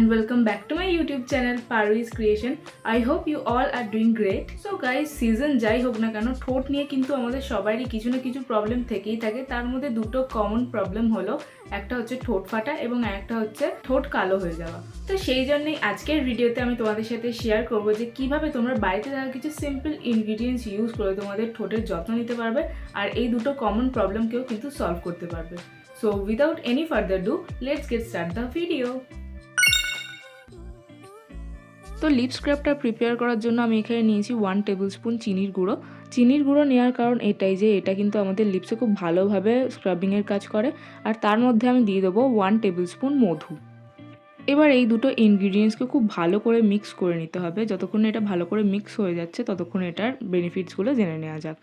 and welcome back to my YouTube channel Quarries Creation. I hope you all are doing great. So guys, season যাই হোক না কেন ঠোঁট নিয়ে কিন্তু আমাদের সবারই কিছু না কিছু প্রবলেম থেকেই থাকে। তার মধ্যে দুটো কমন প্রবলেম হলো, একটা হচ্ছে ঠোঁট ফাটা এবং একটা হচ্ছে ঠোঁট কালো হয়ে যাওয়া। তো সেই জন্যই আজকের ভিডিওতে আমি তোমাদের সাথে শেয়ার করবো যে কিভাবে তোমরা বাড়িতে থাকা কিছু সিম্পল ইনগ্রিডিয়েন্টস ইউজ করে তোমাদের ঠোঁটের যত্ন নিতে পারবে আর এই দুটো কমন প্রবলেমকেও কিন্তু সলভ করতে পারবে। So without any further ado, let's get start the video. তো লিপ স্ক্রাবটা প্রিপেয়ার করার জন্য আমি এখানে নিয়েছি 1 টেবিলস্পুন চিনির গুঁড়ো। চিনির গুঁড়ো নেওয়ার কারণ এটাই যে এটা কিন্তু আমাদের লিপসে খুব ভালোভাবে স্ক্রাবিংয়ের কাজ করে। আর তার মধ্যে আমি দিয়ে দেবো 1 টেবিলস্পুন মধু। এবার এই দুটো ইনগ্রিডিয়েন্টসকে খুব ভালো করে মিক্স করে নিতে হবে। যতক্ষণ এটা ভালো করে মিক্স হয়ে যাচ্ছে ততক্ষণ এটার বেনিফিটসগুলো জেনে নেওয়া যাক।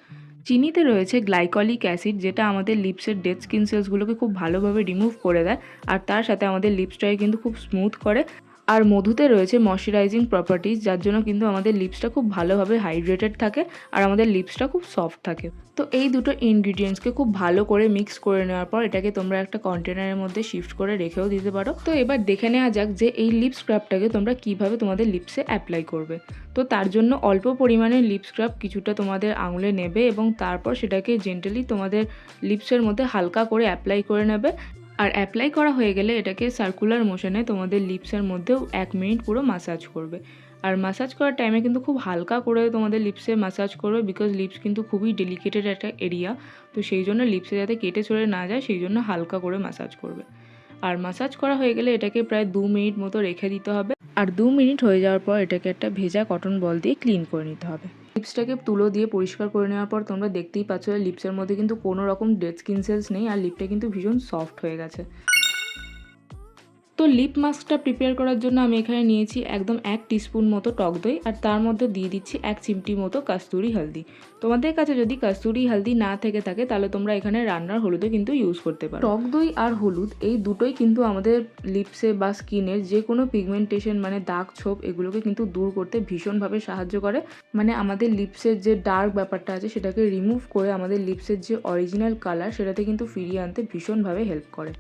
চিনিতে রয়েছে গ্লাইকলিক অ্যাসিড, যেটা আমাদের লিপসের ডেড স্কিন সেলসগুলোকে খুব ভালোভাবে রিমুভ করে দেয় আর তার সাথে আমাদের লিপসটাকে কিন্তু খুব স্মুথ করে। আর মধুতে রয়েছে ময়শ্চারাইজিং প্রপার্টিজ, যার জন্য কিন্তু আমাদের লিপসটা খুব ভালোভাবে হাইড্রেটেড থাকে আর আমাদের লিপসটা খুব সফট থাকে। তো এই দুটো ইনগ্রিডিয়েন্টসকে খুব ভালো করে মিক্স করে নেওয়ার পর এটাকে তোমরা একটা কন্টেনারের মধ্যে শিফট করে রেখেও দিতে পারো। তো এবার দেখে নেওয়া যাক যে এই লিপ স্ক্রাবটাকে তোমরা কিভাবে তোমাদের লিপসে অ্যাপ্লাই করবে। তো তার জন্য অল্প পরিমাণে লিপ স্ক্রাব কিছুটা তোমাদের আঙুলে নেবে এবং তারপর সেটাকে জেন্টালি তোমাদের লিপসের মধ্যে হালকা করে অ্যাপ্লাই করে নেবে। আর অ্যাপ্লাই করা হয়ে গেলে এটাকে সার্কুলার মোশনে তোমাদের লিপসের মধ্যেও 1 মিনিট পুরো মাসাজ করবে। আর মাসাজ করার টাইমে কিন্তু খুব হালকা করে তোমাদের লিপসে মাসাজ করবে, বিকজ লিপস কিন্তু খুবই ডেলিকেটেড একটা এরিয়া। তো সেই জন্য লিপসে যাতে কেটে চলে না যায় সেই জন্য হালকা করে মাসাজ করবে। আর মাসাজ করা হয়ে গেলে এটাকে প্রায় 2 মিনিট মতো রেখে দিতে হবে। আর 2 মিনিট হয়ে যাওয়ার পর এটাকে একটা ভেজা কটন বল দিয়ে ক্লিন করে নিতে হবে। লিপসটাকে তুলো দিয়ে পরিষ্কার করে নেওয়ার পর তোমরা দেখতেই পাচ্ছ লিপসের মধ্যে কিন্তু কোনো রকম ডেড স্কিন সেলস নেই আর লিপটা কিন্তু ভীষণ সফট হয়ে গেছে। তো লিপ মাস্কটা প্রিপেয়ার করার জন্য আমি এখানে নিয়েছি একদম 1 টিস্পুন মতো টক দই আর তার মধ্যে দিয়ে দিচ্ছি 1 চিমটি মতো কাস্তুরি হলদি। তোমাদের কাছে যদি কাস্তুরি হলদি না থেকে থাকে তাহলে তোমরা এখানে রান্নার হলুদও কিন্তু ইউজ করতে পারো। টক দই আর হলুদ এই দুটোই কিন্তু আমাদের লিপসে বা স্কিনের যে কোনো পিগমেন্টেশন মানে দাগ ছোপ এগুলোকে কিন্তু দূর করতে ভীষণভাবে সাহায্য করে। মানে আমাদের লিপসের যে ডার্ক ব্যাপারটা আছে সেটাকে রিমুভ করে আমাদের লিপসের যে অরিজিনাল কালার সেটাতে কিন্তু ফিরিয়ে আনতে ভীষণভাবে হেল্প করে।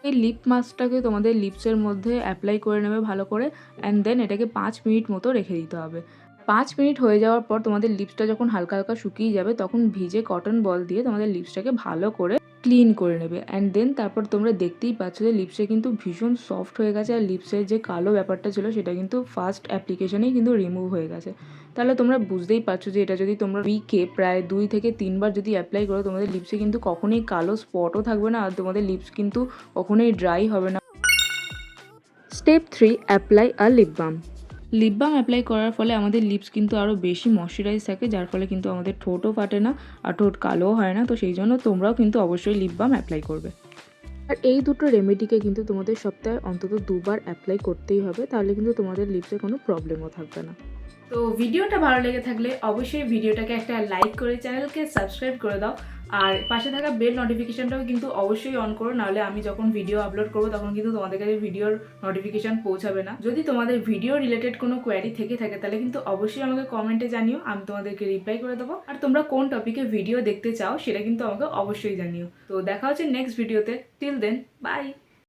এই লিপ মাস্কটাকে তোমাদের লিপসের মধ্যে অ্যাপ্লাই করে নেবে ভালো করে অ্যান্ড দেন এটাকে 5 মিনিট মতো রেখে দিতে হবে। 5 মিনিট হয়ে যাওয়ার পর তোমাদের লিপসটা যখন হালকা হালকা শুকিয়ে যাবে তখন ভিজে কটন বল দিয়ে তোমাদের লিপসটাকে ভালো করে ক্লিন করে নেবে অ্যান্ড দেন তারপর তোমরা দেখতেই পাচ্ছ যে লিপসে কিন্তু ভীষণ সফট হয়ে গেছে আর লিপসের যে কালো ব্যাপারটা ছিল সেটা কিন্তু ফার্স্ট অ্যাপ্লিকেশনেই কিন্তু রিমুভ হয়ে গেছে। তাহলে তোমরা বুঝতেই পারছো যে এটা যদি তোমরা উইকে প্রায় 2 থেকে 3 বার যদি অ্যাপ্লাই করো তোমাদের লিপসে কিন্তু কখনোই কালো স্পটও থাকবে না আর তোমাদের লিপস কিন্তু কখনোই ড্রাই হবে না। Step 3, apply a lip balm. Lip balm apply করার ফলে আমাদের লিপস কিন্তু আরও বেশি ময়শ্চারাইজ থাকে, যার ফলে কিন্তু আমাদের ঠোঁটও ফাটে না আর ঠোঁট কালোও হয় না। তো সেই জন্য তোমরাও কিন্তু অবশ্যই লিপ বাম অ্যাপ্লাই করবে। আর এই দুটো রেমেডিকে কিন্তু তোমাদের সপ্তাহে অন্তত 2 বার অ্যাপ্লাই করতেই হবে, তাহলে কিন্তু তোমাদের লিপসে কোনো প্রবলেমও থাকবে না। তো ভিডিওটা ভালো লেগে থাকলে অবশ্যই ভিডিওটাকে একটা লাইক করে চ্যানেলকে সাবস্ক্রাইব করে দাও আর পাশে থাকা বেল নোটিফিকেশনটাও কিন্তু অবশ্যই অন করো, নাহলে আমি যখন ভিডিও আপলোড করবো তখন কিন্তু তোমাদের কাছে ভিডিওর নোটিফিকেশন পৌঁছাবে না। যদি তোমাদের ভিডিও রিলেটেড কোনো কোয়ারি থেকে থাকে তাহলে কিন্তু অবশ্যই আমাকে কমেন্টে জানিও, আমি তোমাদেরকে রিপ্লাই করে দেবো। আর তোমরা কোন টপিকে ভিডিও দেখতে চাও সেটা কিন্তু আমাকে অবশ্যই জানিও। তো দেখা হচ্ছে নেক্সট ভিডিওতে। Till then, by.